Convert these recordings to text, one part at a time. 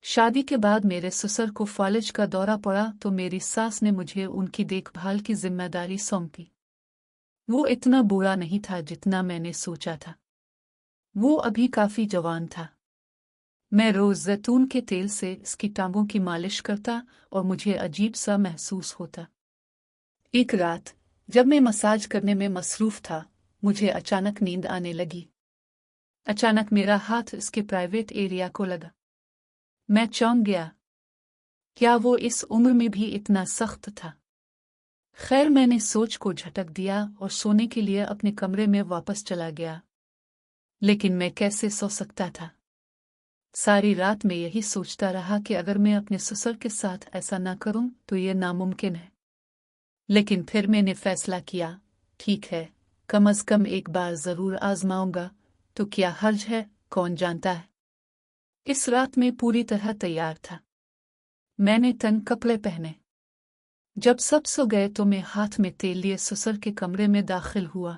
शादी के बाद मेरे ससुर को फालिज का दौरा पड़ा तो मेरी सास ने मुझे उनकी देखभाल की जिम्मेदारी सौंपी। वो इतना बुरा नहीं था जितना मैंने सोचा था। वो अभी काफी जवान था। मैं रोज जैतून के तेल से इसकी टांगों की मालिश करता और मुझे अजीब सा महसूस होता। एक रात जब मैं मसाज करने में मसरूफ था, मुझे अचानक नींद आने लगी। अचानक मेरा हाथ इसके प्राइवेट एरिया को लगा। मैं चौंक गया। क्या वो इस उम्र में भी इतना सख्त था? खैर, मैंने सोच को झटक दिया और सोने के लिए अपने कमरे में वापस चला गया। लेकिन मैं कैसे सो सकता था? सारी रात मैं यही सोचता रहा कि अगर मैं अपने ससुर के साथ ऐसा ना करूं तो ये नामुमकिन है। लेकिन फिर मैंने फैसला किया, ठीक है, कम अज कम एक बार जरूर आजमाऊंगा, तो क्या हर्ज है, कौन जानता है। इस रात में पूरी तरह तैयार था। मैंने तंग कपड़े पहने। जब सब सो गए तो मैं हाथ में तेल लिए ससुर के कमरे में दाखिल हुआ।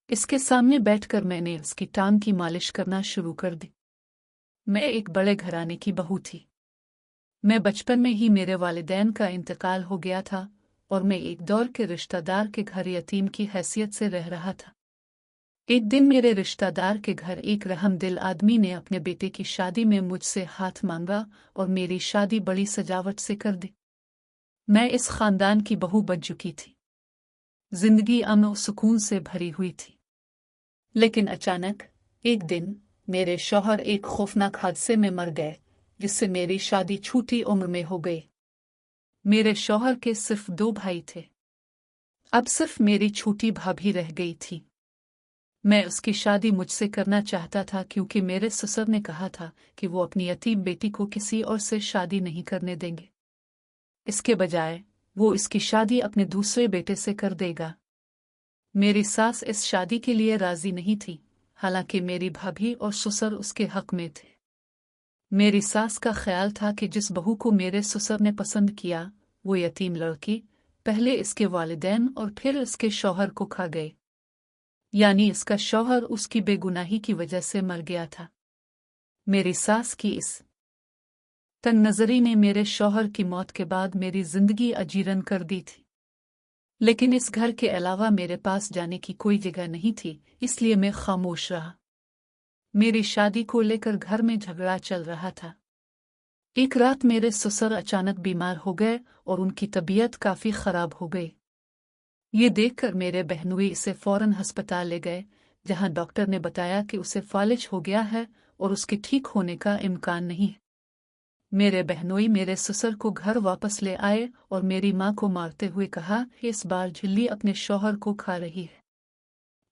इसके सामने बैठकर मैंने उसकी टांग की मालिश करना शुरू कर दी। मैं एक बड़े घराने की बहू थी। मैं बचपन में ही मेरे वालिदैन का इंतकाल हो गया था और मैं एक दौर के रिश्तेदार के घर यतीम की हैसियत से रह रहा था। एक दिन मेरे रिश्तेदार के घर एक रहमदिल आदमी ने अपने बेटे की शादी में मुझसे हाथ मांगा और मेरी शादी बड़ी सजावट से कर दी। मैं इस खानदान की बहू बन चुकी थी। जिंदगी अमन और सुकून से भरी हुई थी। लेकिन अचानक एक दिन मेरे शौहर एक खौफनाक हादसे में मर गए, जिससे मेरी शादी छोटी उम्र में हो गई। मेरे शौहर के सिर्फ 2 भाई थे। अब सिर्फ मेरी छोटी भाभी रह गई थी। मैं उसकी शादी मुझसे करना चाहता था क्योंकि मेरे ससुर ने कहा था कि वो अपनी यतीम बेटी को किसी और से शादी नहीं करने देंगे। इसके बजाय वो इसकी शादी अपने दूसरे बेटे से कर देगा। मेरी सास इस शादी के लिए राजी नहीं थी, हालांकि मेरी भाभी और ससुर उसके हक में थे। मेरी सास का ख्याल था कि जिस बहू को मेरे ससुर ने पसंद किया वो यतीम लड़की पहले इसके वालिदैन और फिर इसके शौहर को खा गए, यानी इसका शौहर उसकी बेगुनाही की वजह से मर गया था। मेरी सास की इस तंग नजरी ने मेरे शौहर की मौत के बाद मेरी जिंदगी अजीरन कर दी थी। लेकिन इस घर के अलावा मेरे पास जाने की कोई जगह नहीं थी, इसलिए मैं खामोश रहा। मेरी शादी को लेकर घर में झगड़ा चल रहा था। एक रात मेरे ससुर अचानक बीमार हो गए और उनकी तबीयत काफी खराब हो गई। ये देखकर मेरे बहनोई इसे फौरन अस्पताल ले गए, जहां डॉक्टर ने बताया कि उसे फालिज हो गया है और उसके ठीक होने का इम्कान नहीं है। मेरे बहनोई मेरे ससुर को घर वापस ले आए और मेरी माँ को मारते हुए कहा कि इस बार झिल्ली अपने शौहर को खा रही है।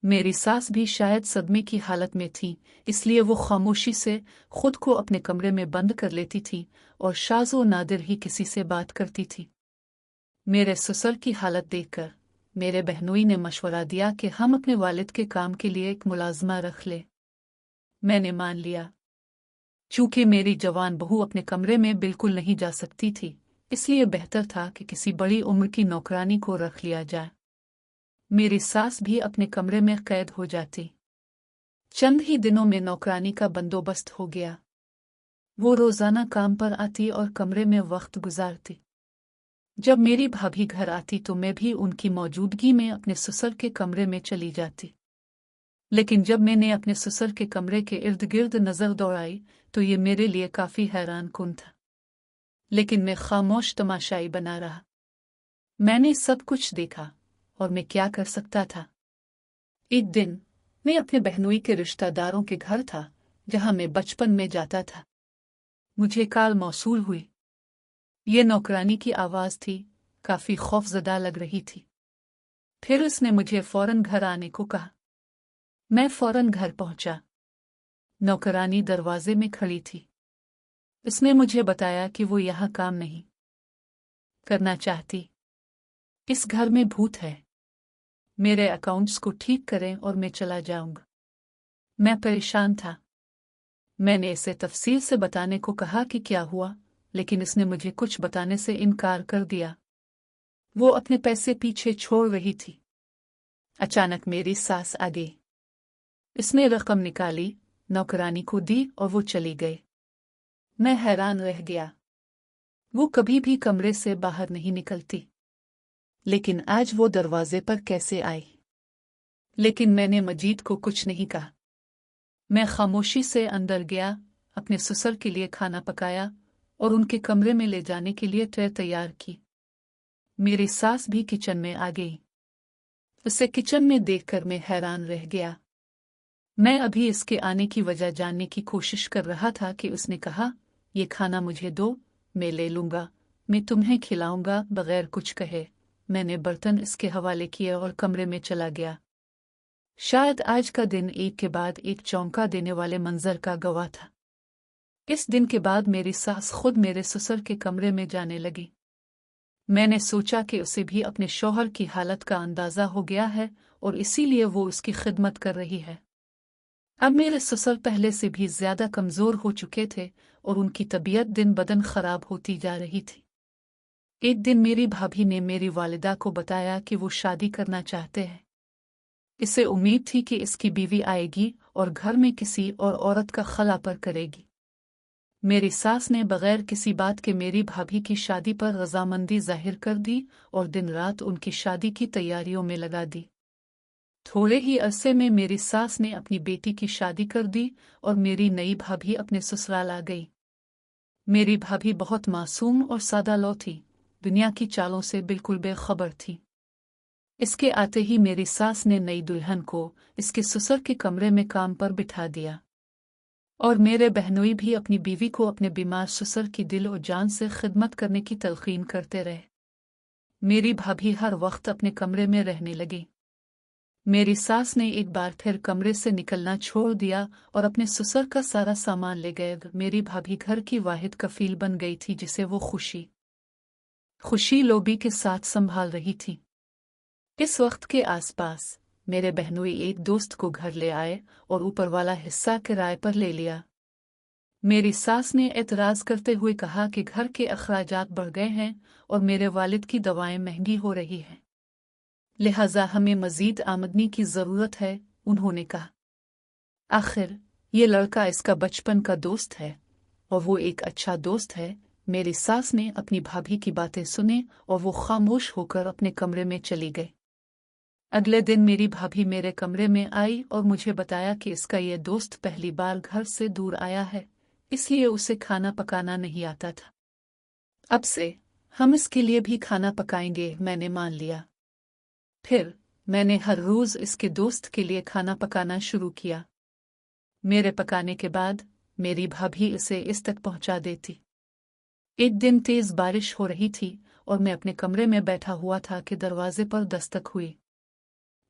मेरी सास भी शायद सदमे की हालत में थी, इसलिए वो खामोशी से खुद को अपने कमरे में बंद कर लेती थी और शाज़ो नादिर ही किसी से बात करती थी। मेरे ससुर की हालत देखकर मेरे बहनोई ने मशवरा दिया कि हम अपने वालिद के काम के लिए एक मुलाजमा रख ले। मैंने मान लिया। चूंकि मेरी जवान बहू अपने कमरे में बिल्कुल नहीं जा सकती थी, इसलिए बेहतर था कि किसी बड़ी उम्र की नौकरानी को रख लिया जाए। मेरी सास भी अपने कमरे में कैद हो जाती। चंद ही दिनों में नौकरानी का बंदोबस्त हो गया। वो रोजाना काम पर आती और कमरे में वक्त गुजारती। जब मेरी भाभी घर आती तो मैं भी उनकी मौजूदगी में अपने ससुर के कमरे में चली जाती। लेकिन जब मैंने अपने ससुर के कमरे के इर्द गिर्द नजर दौड़ाई तो ये मेरे लिए काफी हैरान कुन था। लेकिन मैं खामोश तमाशाई बना रहा। मैंने सब कुछ देखा और मैं क्या कर सकता था। एक दिन मैं अपने बहनोई के रिश्तेदारों के घर था, जहां मैं बचपन में जाता था। मुझे कॉल मौसूल हुई। ये नौकरानी की आवाज थी, काफी खौफजदा लग रही थी। फिर उसने मुझे फौरन घर आने को कहा। मैं फौरन घर पहुंचा। नौकरानी दरवाजे में खड़ी थी। उसने मुझे बताया कि वो यहाँ काम नहीं करना चाहती। इस घर में भूत है। मेरे अकाउंट्स को ठीक करें और मैं चला जाऊंगा। मैं परेशान था। मैंने इसे तफसील से बताने को कहा कि क्या हुआ, लेकिन इसने मुझे कुछ बताने से इनकार कर दिया। वो अपने पैसे पीछे छोड़ रही थी। अचानक मेरी सास आ गई। इसने रकम निकाली, नौकरानी को दी और वो चली गई। मैं हैरान रह गया। वो कभी भी कमरे से बाहर नहीं निकलती, लेकिन आज वो दरवाजे पर कैसे आई? लेकिन मैंने मजीद को कुछ नहीं कहा। मैं खामोशी से अंदर गया, अपने ससुर के लिए खाना पकाया और उनके कमरे में ले जाने के लिए ट्रे तैयार की। मेरी सास भी किचन में आ गई। उसे किचन में देखकर मैं हैरान रह गया। मैं अभी इसके आने की वजह जानने की कोशिश कर रहा था कि उसने कहा, ये खाना मुझे दो, मैं ले लूंगा, मैं तुम्हें खिलाऊंगा। बगैर कुछ कहे मैंने बर्तन इसके हवाले किए और कमरे में चला गया। शायद आज का दिन एक के बाद एक चौंका देने वाले मंजर का गवाह था। इस दिन के बाद मेरी सास खुद मेरे ससुर के कमरे में जाने लगी। मैंने सोचा कि उसे भी अपने शौहर की हालत का अंदाजा हो गया है और इसीलिए वो उसकी खिदमत कर रही है। अब मेरे ससुर पहले से भी ज्यादा कमजोर हो चुके थे और उनकी तबीयत दिन बदन खराब होती जा रही थी। एक दिन मेरी भाभी ने मेरी वालिदा को बताया कि वो शादी करना चाहते हैं। इसे उम्मीद थी कि इसकी बीवी आएगी और घर में किसी और औरत का खला पर करेगी। मेरी सास ने बगैर किसी बात के मेरी भाभी की शादी पर रजामंदी जाहिर कर दी और दिन रात उनकी शादी की तैयारियों में लगा दी। थोड़े ही अरसे में मेरी सास ने अपनी बेटी की शादी कर दी और मेरी नई भाभी अपने ससुराल आ गई। मेरी भाभी बहुत मासूम और सादा लौ थी, दुनिया की चालों से बिल्कुल बेखबर थी। इसके आते ही मेरी सास ने नई दुल्हन को इसके ससुर के कमरे में काम पर बिठा दिया और मेरे बहनोई भी अपनी बीवी को अपने बीमार ससुर की दिल और जान से खिदमत करने की तलकीन करते रहे। मेरी भाभी हर वक्त अपने कमरे में रहने लगी। मेरी सास ने एक बार फिर कमरे से निकलना छोड़ दिया और अपने ससुर का सारा सामान ले गए। मेरी भाभी घर की वाहिद कफील बन गई थी जिसे वो खुशी लोबी के साथ संभाल रही थी। इस वक्त के आसपास मेरे बहनोई एक दोस्त को घर ले आए और ऊपर वाला हिस्सा किराए पर ले लिया। मेरी सास ने एतराज करते हुए कहा कि घर के अखराजात बढ़ गए हैं और मेरे वालिद की दवाएं महंगी हो रही हैं, लिहाजा हमें मजीद आमदनी की जरूरत है। उन्होंने कहा, आखिर ये लड़का इसका बचपन का दोस्त है और वो एक अच्छा दोस्त है। मेरी सास ने अपनी भाभी की बातें सुने और वो खामोश होकर अपने कमरे में चली गई। अगले दिन मेरी भाभी मेरे कमरे में आई और मुझे बताया कि इसका ये दोस्त पहली बार घर से दूर आया है, इसलिए उसे खाना पकाना नहीं आता था। अब से हम इसके लिए भी खाना पकाएंगे। मैंने मान लिया। फिर मैंने हर रोज इसके दोस्त के लिए खाना पकाना शुरू किया। मेरे पकाने के बाद मेरी भाभी इसे इस तक पहुंचा देती। एक दिन तेज बारिश हो रही थी और मैं अपने कमरे में बैठा हुआ था कि दरवाजे पर दस्तक हुई।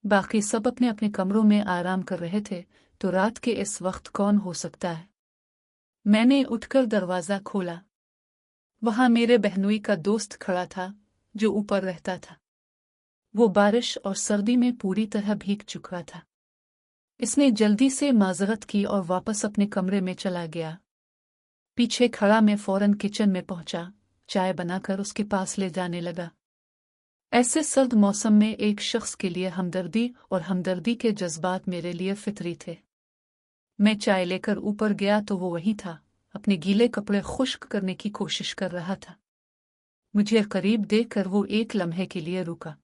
बाकी सब अपने अपने कमरों में आराम कर रहे थे, तो रात के इस वक्त कौन हो सकता है? मैंने उठकर दरवाजा खोला। वहां मेरे बहनोई का दोस्त खड़ा था जो ऊपर रहता था। वो बारिश और सर्दी में पूरी तरह भीग चुका था। इसने जल्दी से माजरत की और वापस अपने कमरे में चला गया। पीछे खड़ा मैं फौरन किचन में पहुंचा, चाय बनाकर उसके पास ले जाने लगा। ऐसे सर्द मौसम में एक शख्स के लिए हमदर्दी के जज्बात मेरे लिए फितरी थे। मैं चाय लेकर ऊपर गया तो वो वहीं था, अपने गीले कपड़े खुश्क करने की कोशिश कर रहा था। मुझे करीब देखकर वो एक लम्हे के लिए रुका।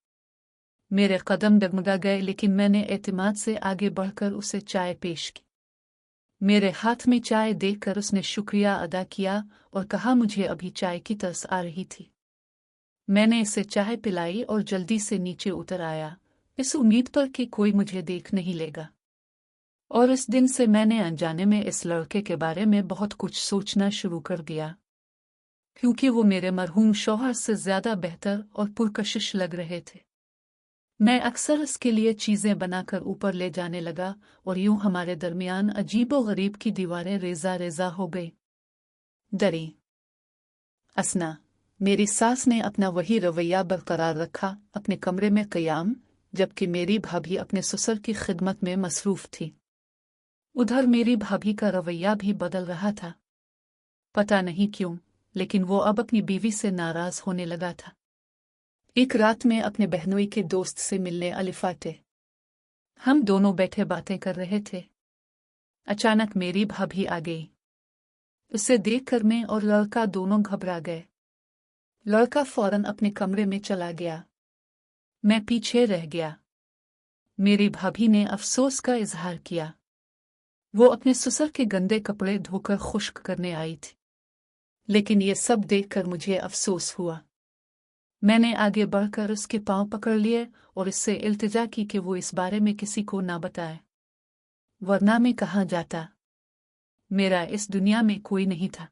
मेरे कदम डगमगा गए, लेकिन मैंने एतमाद से आगे बढ़कर उसे चाय पेश की। मेरे हाथ में चाय देखकर उसने शुक्रिया अदा किया और कहा, मुझे अभी चाय की तरस आ रही थी। मैंने इसे चाय पिलाई और जल्दी से नीचे उतर आया, इस उम्मीद पर कि कोई मुझे देख नहीं लेगा। और इस दिन से मैंने अनजाने में इस लड़के के बारे में बहुत कुछ सोचना शुरू कर दिया, क्योंकि वो मेरे मरहूम शौहर से ज्यादा बेहतर और पुरकशिश लग रहे थे। मैं अक्सर इसके लिए चीजें बनाकर ऊपर ले जाने लगा और यूं हमारे दरमियान अजीबो गरीब की दीवारें रेजा रेजा हो गई। डरी असना मेरी सास ने अपना वही रवैया बरकरार रखा, अपने कमरे में क़याम, जबकि मेरी भाभी अपने ससुर की खिदमत में मसरूफ थी। उधर मेरी भाभी का रवैया भी बदल रहा था। पता नहीं क्यों, लेकिन वो अब अपनी बीवी से नाराज होने लगा था। एक रात में अपने बहनोई के दोस्त से मिलने अलिफाटे हम दोनों बैठे बातें कर रहे थे। अचानक मेरी भाभी आ गई। उसे देखकर मैं और लड़का दोनों घबरा गए। लड़का फौरन अपने कमरे में चला गया। मैं पीछे रह गया। मेरी भाभी ने अफसोस का इजहार किया। वो अपने ससुर के गंदे कपड़े धोकर खुश्क करने आई थी, लेकिन ये सब देखकर मुझे अफसोस हुआ। मैंने आगे बढ़कर उसके पांव पकड़ लिए और इससे इल्तिजा की कि वो इस बारे में किसी को ना बताए, वरना मैं कहाँ जाता। मेरा इस दुनिया में कोई नहीं था।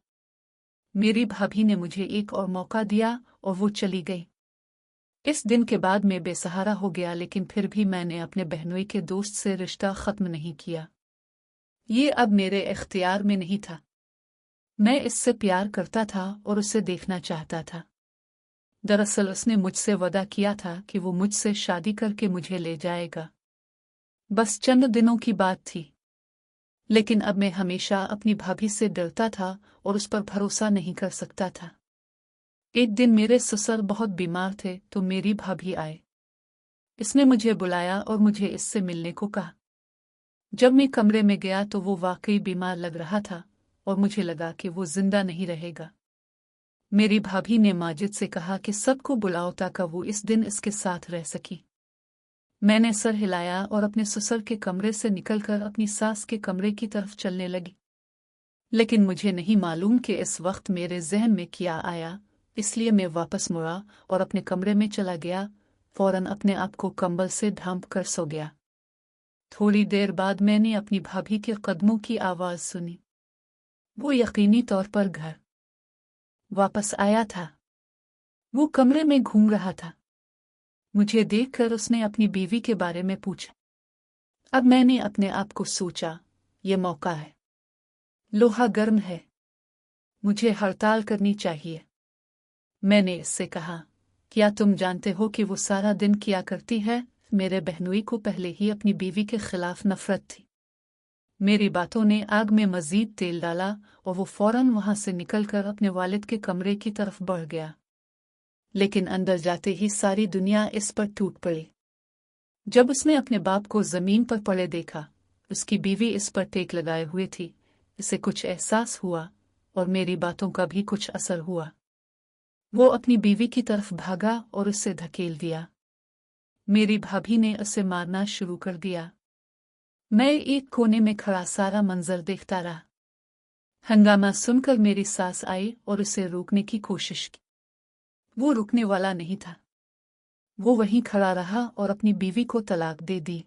मेरी भाभी ने मुझे एक और मौका दिया और वो चली गई। इस दिन के बाद मैं बेसहारा हो गया, लेकिन फिर भी मैंने अपने बहनोई के दोस्त से रिश्ता खत्म नहीं किया। ये अब मेरे इख्तियार में नहीं था। मैं इससे प्यार करता था और उसे देखना चाहता था। दरअसल उसने मुझसे वादा किया था कि वो मुझसे शादी करके मुझे ले जाएगा। बस चंद दिनों की बात थी, लेकिन अब मैं हमेशा अपनी भाभी से डरता था और उस पर भरोसा नहीं कर सकता था। एक दिन मेरे ससुर बहुत बीमार थे तो मेरी भाभी आए। इसने मुझे बुलाया और मुझे इससे मिलने को कहा। जब मैं कमरे में गया तो वो वाकई बीमार लग रहा था और मुझे लगा कि वो जिंदा नहीं रहेगा। मेरी भाभी ने माजिद से कहा कि सबको बुलाओ ताकि वो इस दिन इसके साथ रह सकी। मैंने सर हिलाया और अपने ससुर के कमरे से निकलकर अपनी सास के कमरे की तरफ चलने लगी, लेकिन मुझे नहीं मालूम कि इस वक्त मेरे जहन में क्या आया, इसलिए मैं वापस मुड़ा और अपने कमरे में चला गया। फौरन अपने आप को कंबल से ढांप कर सो गया। थोड़ी देर बाद मैंने अपनी भाभी के कदमों की आवाज़ सुनी। वो यकीनी तौर पर घर वापस आया था। वो कमरे में घूम रहा था। मुझे देखकर उसने अपनी बीवी के बारे में पूछा। अब मैंने अपने आप को सोचा, ये मौका है। लोहा गर्म है, मुझे हड़ताल करनी चाहिए। मैंने इससे कहा, क्या तुम जानते हो कि वो सारा दिन क्या करती है? मेरे बहनोई को पहले ही अपनी बीवी के खिलाफ नफरत थी। मेरी बातों ने आग में मजीद तेल डाला और वो फौरन वहां से निकलकर अपने वालिद के कमरे की तरफ बढ़ गया। लेकिन अंदर जाते ही सारी दुनिया इस पर टूट पड़ी। जब उसने अपने बाप को जमीन पर पड़े देखा, उसकी बीवी इस पर टेक लगाए हुए थी, इसे कुछ एहसास हुआ और मेरी बातों का भी कुछ असर हुआ। वो अपनी बीवी की तरफ भागा और उसे धकेल दिया। मेरी भाभी ने उसे मारना शुरू कर दिया। मैं एक कोने में खड़ा सारा मंजर देखता रहा। हंगामा सुनकर मेरी सास आई और उसे रोकने की कोशिश की। वो रुकने वाला नहीं था। वो वहीं खड़ा रहा और अपनी बीवी को तलाक दे दी।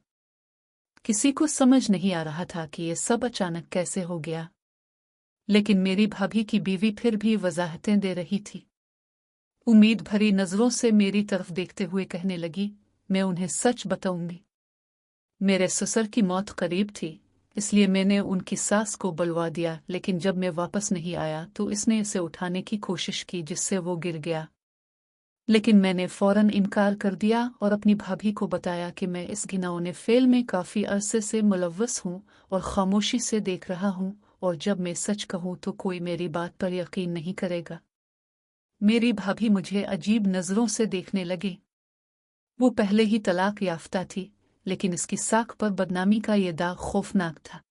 किसी को समझ नहीं आ रहा था कि ये सब अचानक कैसे हो गया, लेकिन मेरी भाभी की बीवी फिर भी वजाहतें दे रही थी। उम्मीद भरी नजरों से मेरी तरफ देखते हुए कहने लगी, मैं उन्हें सच बताऊंगी। मेरे ससुर की मौत करीब थी, इसलिए मैंने उनकी सास को बुलवा दिया, लेकिन जब मैं वापस नहीं आया तो इसने इसे उठाने की कोशिश की जिससे वो गिर गया। लेकिन मैंने फौरन इनकार कर दिया और अपनी भाभी को बताया कि मैं इस घिनौने फेल में काफ़ी अरसे से मुलव्वस हूँ और खामोशी से देख रहा हूँ, और जब मैं सच कहूँ तो कोई मेरी बात पर यकीन नहीं करेगा। मेरी भाभी मुझे अजीब नज़रों से देखने लगी। वो पहले ही तलाक याफ्ता थी, लेकिन इसकी साख पर बदनामी का ये दाग खौफनाक था।